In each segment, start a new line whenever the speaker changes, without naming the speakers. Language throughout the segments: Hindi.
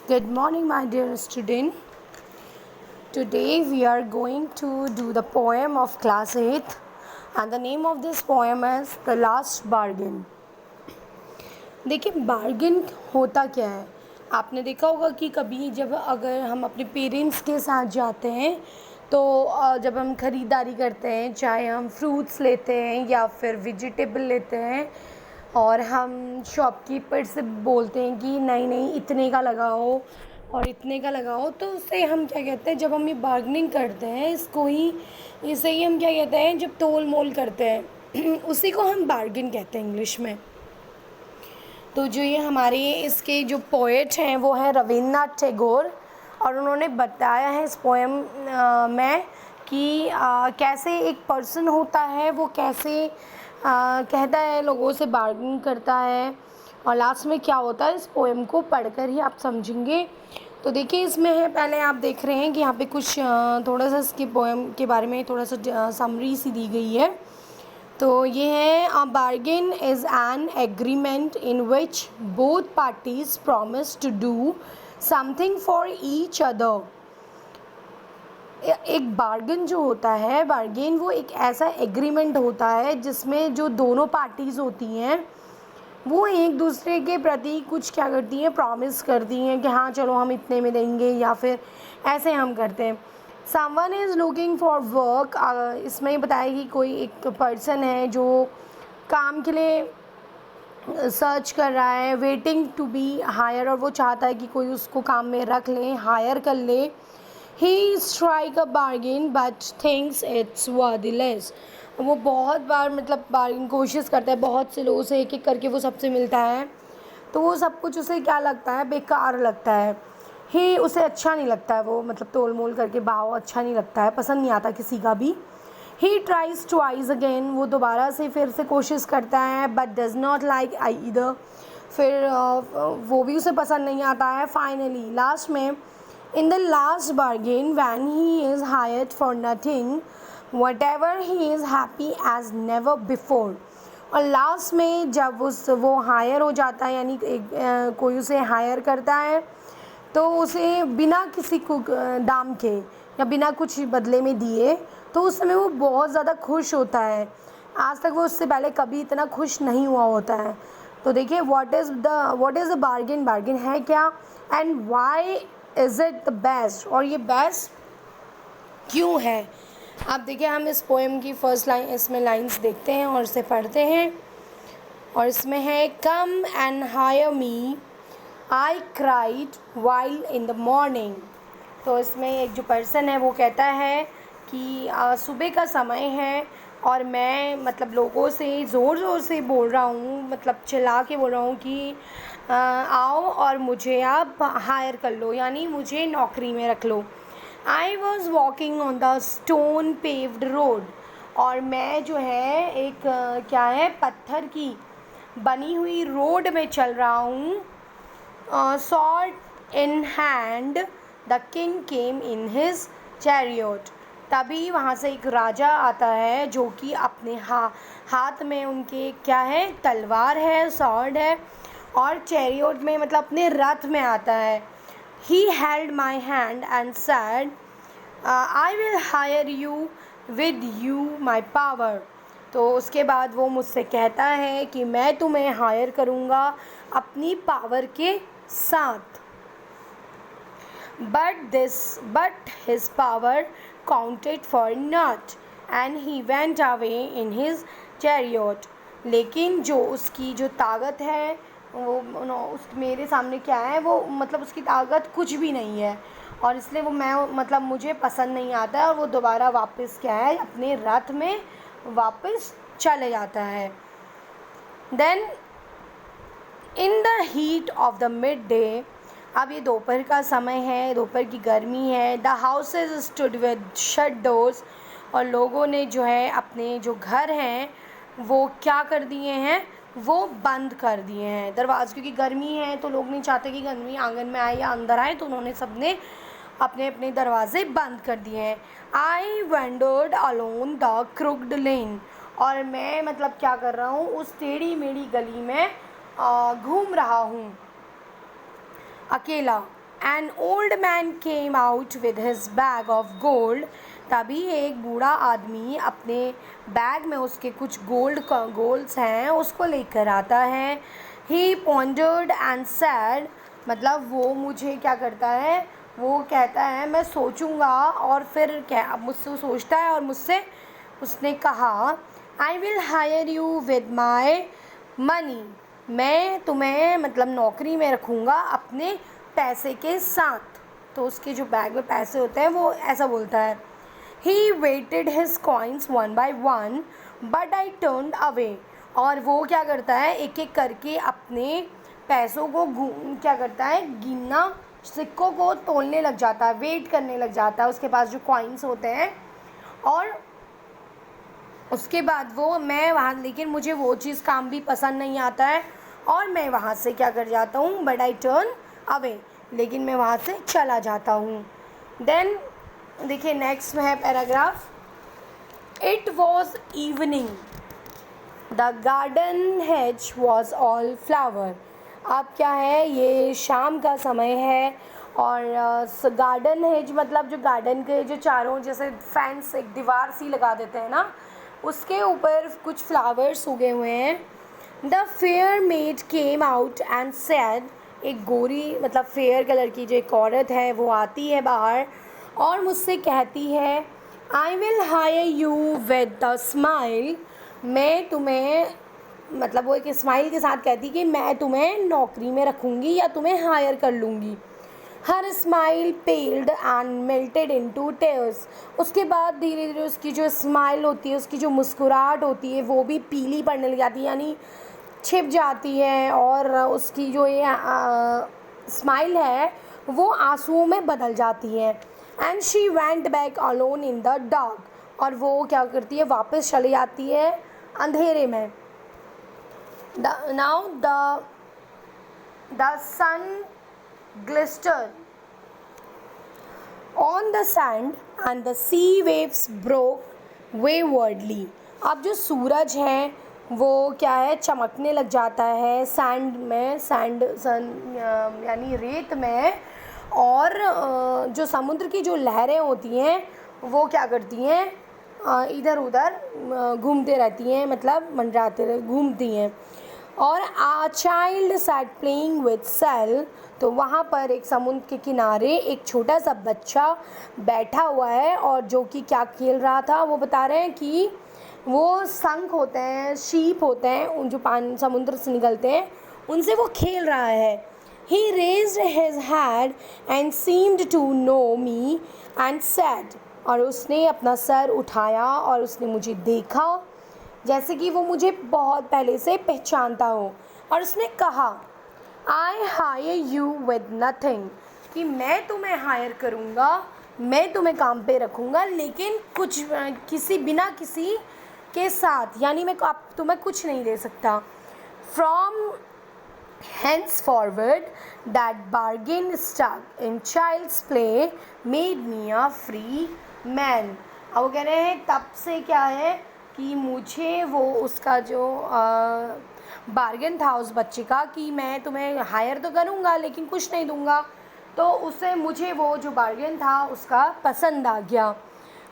Good morning, my dear student. Today we are going to do the poem of class 8th, and the name of this poem is The Last Bargain. देखिए बार्गेन होता क्या है। आपने देखा होगा कि कभी जब अगर हम अपने पेरेंट्स के साथ जाते हैं तो जब हम ख़रीदारी करते हैं, चाहे हम फ्रूट्स लेते हैं या फिर वेजिटेबल लेते हैं, और हम शॉपकीपर से बोलते हैं कि नहीं नहीं इतने का लगाओ और इतने का लगाओ, तो उससे हम क्या कहते हैं, जब हम ये बार्गेनिंग करते हैं इसे ही हम क्या कहते हैं, जब तोल मोल करते हैं उसी को हम बार्गेन कहते हैं इंग्लिश में। तो जो ये हमारे इसके जो पोएट हैं वो हैं रविन्द्रनाथ टैगोर, और उन्होंने बताया है इस पोएम में कि कैसे एक पर्सन होता है, वो कैसे कहता है, लोगों से बार्गेन करता है, और लास्ट में क्या होता है इस पोएम को पढ़कर ही आप समझेंगे। तो देखिए इसमें है, पहले आप देख रहे हैं कि यहाँ पे कुछ थोड़ा सा इसके पोएम के बारे में थोड़ा सा समरी सी दी गई है। तो ये है, a bargain is an agreement in which both parties promise to do something for each other. एक बार्गेन जो होता है, बार्गेन वो एक ऐसा एग्रीमेंट होता है जिसमें जो दोनों पार्टीज़ होती हैं वो एक दूसरे के प्रति कुछ क्या करती हैं, प्रॉमिस करती हैं कि हाँ चलो हम इतने में देंगे, या फिर ऐसे हम करते हैं। Someone is looking for work, इसमें बताया कि कोई एक पर्सन है जो काम के लिए सर्च कर रहा है, वेटिंग टू बी हायर, और वो चाहता है कि कोई उसको काम में रख ले, हायर कर ले। He strike a bargain but thinks it's worthless. वो बहुत बार मतलब बार्गेन कोशिश करता है, बहुत से लोगों से एक एक करके वो सबसे मिलता है, तो वो सब कुछ उसे क्या लगता है, बेकार लगता है। ही उसे अच्छा नहीं लगता है, वो मतलब तोल मोल करके भाव अच्छा नहीं लगता है, पसंद नहीं आता किसी का भी। ही ट्राइज ट्वाइस अगेन, वो दोबारा से फिर से कोशिश करता है, but does not like I either, फिर वो भी उसे पसंद नहीं आता है। फाइनली लास्ट में, in the last bargain when he is hired for nothing whatever he is happy as never before. और लास्ट में जब वो हायर हो जाता है, यानी कोई उसे हायर करता है, तो उसे बिना किसी को दाम के या बिना कुछ बदले में दिए, तो उस समय वो बहुत ज़्यादा खुश होता है। आज तक वो उससे पहले कभी इतना खुश नहीं हुआ होता है। तो देखिए what is the bargain, bargain है क्या, and why is it the best, और ये बेस्ट क्यों है। आप देखिए, हम इस पोएम की फर्स्ट लाइन, इसमें लाइंस देखते हैं और इसे पढ़ते हैं। और इसमें है, come and hire me I cried while in the morning. तो इसमें एक जो पर्सन है वो कहता है कि सुबह का समय है और मैं मतलब लोगों से ज़ोर ज़ोर से बोल रहा हूँ, मतलब चिल्ला के बोल रहा हूँ कि आओ और मुझे आप हायर कर लो, यानी मुझे नौकरी में रख लो। I was walking on the stone paved road, और मैं जो है एक क्या है, पत्थर की बनी हुई रोड में चल रहा हूँ। sword in hand the king came in his chariot। तभी वहाँ से एक राजा आता है जो कि अपने हाथ में उनके क्या है, तलवार है, स्वॉर्ड है, और चैरियोट में मतलब अपने रथ में आता है। he held my hand and said I will hire you with you my power। तो उसके बाद वो मुझसे कहता है कि मैं तुम्हें हायर करूँगा अपनी पावर के साथ। but his power counted for naught and he went away in his chariot। लेकिन जो उसकी जो ताकत है वो मेरे सामने क्या है, वो मतलब उसकी ताकत कुछ भी नहीं है, और इसलिए वो मैं मतलब मुझे पसंद नहीं आता है, और वो दोबारा वापस क्या है, अपने रथ में वापस चले जाता है। Then in the heat of the midday, अब ये दोपहर का समय है, दोपहर की गर्मी है। The houses stood with shut doors, और लोगों ने जो है अपने जो घर हैं वो क्या कर दिए हैं, वो बंद कर दिए हैं दरवाजे, क्योंकि गर्मी है तो लोग नहीं चाहते कि गर्मी आंगन में आए या अंदर आए, तो उन्होंने सबने अपने अपने दरवाजे बंद कर दिए हैं। आई वेंडर्ड अलोन द क्रुक्ड लेन, और मैं मतलब क्या कर रहा हूँ, उस टेढ़ी मेढ़ी गली में घूम रहा हूँ अकेला। An old man came out with his bag of gold. तभी एक बूढ़ा आदमी अपने बैग में उसके कुछ गोल्ड्स हैं उसको लेकर आता है. He pondered and said, मतलब वो मुझे क्या करता है, वो कहता है मैं सोचूंगा, और फिर क्या अब मुझसे सोचता है और मुझसे उसने कहा I will hire you with my money. मैं तुम्हें मतलब नौकरी में रखूँगा अपने पैसे के साथ. तो उसके जो बैग में पैसे होते हैं वो ऐसा बोलता है. He weighted his coins one by one, but I turned away. और वो क्या करता है, एक एक करके अपने पैसों को क्या करता है, गिनना, सिक्कों को तोलने लग जाता है, वेट करने लग जाता है उसके पास जो कॉइन्स होते हैं. और उसके बाद वो मैं वहाँ, लेकिन मुझे वो चीज़ काम भी पसंद नहीं आता है और मैं वहाँ से क्या कर जाता हूँ, बट आई टर्न अवे, लेकिन मैं वहाँ से चला जाता हूँ. देन देखिए नेक्स्ट में है paragraph. It was evening, the garden hedge was all flower. अब क्या है, ये शाम का समय है और गार्डन हेज मतलब जो गार्डन के जो चारों जैसे फेंस एक दीवार सी लगा देते हैं ना, उसके ऊपर कुछ फ्लावर्स उगे हुए हैं. The fair made came out and sad. एक गोरी मतलब फेयर कलर की जो एक औरत है वो आती है बाहर और मुझसे कहती है I will hire you with the smile. मैं तुम्हें मतलब वो एक स्माइल के साथ कहती कि मैं तुम्हें नौकरी में रखूँगी या तुम्हें हायर कर लूँगी. Her smile पेल्ड and melted into tears. उसके बाद धीरे धीरे उसकी जो स्माइल होती है, उसकी जो मुस्कुराहट होती है वो भी पीली पड़ने लग जाती है, यानी छिप जाती है, और उसकी जो ये स्माइल है वो आंसुओं में बदल जाती है. And she went back alone in the dark. और वो क्या करती है, वापस चली जाती है अंधेरे में. Now the sun glistered on the sand and the sea waves broke waywardly. अब जो सूरज है वो क्या है, चमकने लग जाता है सैंड में, यानी रेत में, और जो समुद्र की जो लहरें होती हैं वो क्या करती हैं, इधर उधर घूमते रहती हैं, मतलब मंडराते घूमती हैं. और a child sat playing with shell. तो वहाँ पर एक समुद्र के किनारे एक छोटा सा बच्चा बैठा हुआ है और जो कि क्या खेल रहा था, वो बता रहे हैं कि वो शंख होते हैं, शीप होते हैं, उन जो पानी समुद्र से निकलते हैं, उनसे वो खेल रहा है. He raised his head and seemed to know me and said. और उसने अपना सर उठाया और उसने मुझे देखा जैसे कि वो मुझे बहुत पहले से पहचानता हो, और उसने कहा I hire you with nothing. कि मैं तुम्हें हायर करूँगा, मैं तुम्हें काम पे रखूँगा, लेकिन कुछ बिना किसी के साथ, यानी मैं तुम्हें कुछ नहीं दे सकता. From henceforward that bargain stuck in child's play made me a free man. अब वो कह रहे हैं तब से क्या है कि मुझे वो उसका जो बार्गेन था उस बच्चे का कि मैं तुम्हें हायर तो करूँगा लेकिन कुछ नहीं दूँगा, तो उससे मुझे वो जो बार्गेन था उसका पसंद आ गया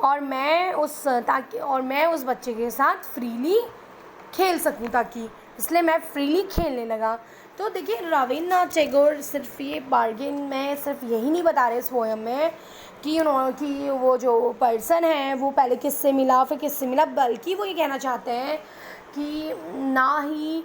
और मैं उस बच्चे के साथ फ्रीली खेल सकूँ, ताकि इसलिए मैं फ्रीली खेलने लगा. तो देखिए रविन्द्रनाथ टैगोर सिर्फ ये बार्गेन में सिर्फ यही नहीं बता रहे इस पोएम में कि कि वो जो पर्सन है वो पहले किससे मिला फिर किससे मिला, बल्कि वो ये कहना चाहते हैं कि ना ही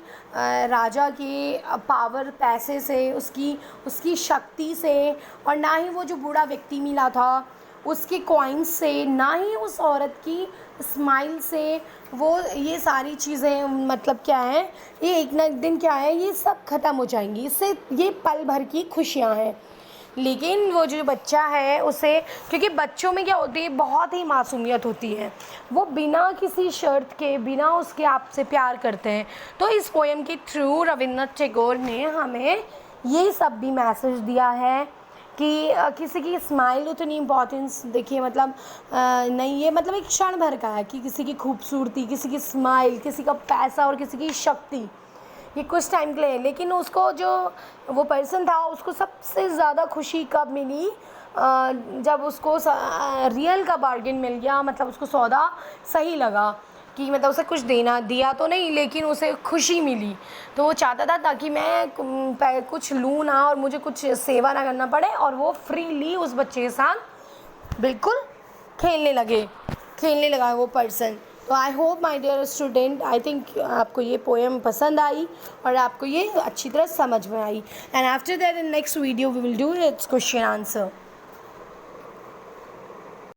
राजा के पावर पैसे से, उसकी शक्ति से, और ना ही वो जो बूढ़ा व्यक्ति मिला था उसके कॉइन्स से, ना ही उस औरत की स्माइल से, वो ये सारी चीज़ें मतलब क्या है, ये एक ना एक दिन क्या है ये सब ख़त्म हो जाएंगी, इससे ये पल भर की खुशियाँ हैं. लेकिन वो जो बच्चा है उसे, क्योंकि बच्चों में क्या होती है, बहुत ही मासूमियत होती है, वो बिना किसी शर्त के, बिना उसके आपसे प्यार करते हैं. तो इस पोएम के थ्रू रविन्द्रनाथ टैगोर ने हमें ये सब भी मैसेज दिया है कि किसी की स्माइल उतनी इम्पॉर्टेंस देखिए मतलब नहीं, ये मतलब एक क्षण भर का है कि किसी की खूबसूरती, किसी की स्माइल, किसी का पैसा और किसी की शक्ति, ये कुछ टाइम के लिए, लेकिन उसको जो वो पर्सन था उसको सबसे ज़्यादा खुशी कब मिली, जब उसको रियल का बार्गेन मिल गया, मतलब उसको सौदा सही लगा कि मतलब उसे कुछ दिया तो नहीं लेकिन उसे खुशी मिली। तो वो चाहता था ताकि मैं कुछ लूँ ना और मुझे कुछ सेवा ना करना पड़े, और वो फ्रीली उस बच्चे के साथ बिल्कुल खेलने लगा वो पर्सन। तो I hope my dear student, I think आपको ये पोएम पसंद आई और आपको ये अच्छी तरह समझ में आई। And after that in next video we will do its question answer.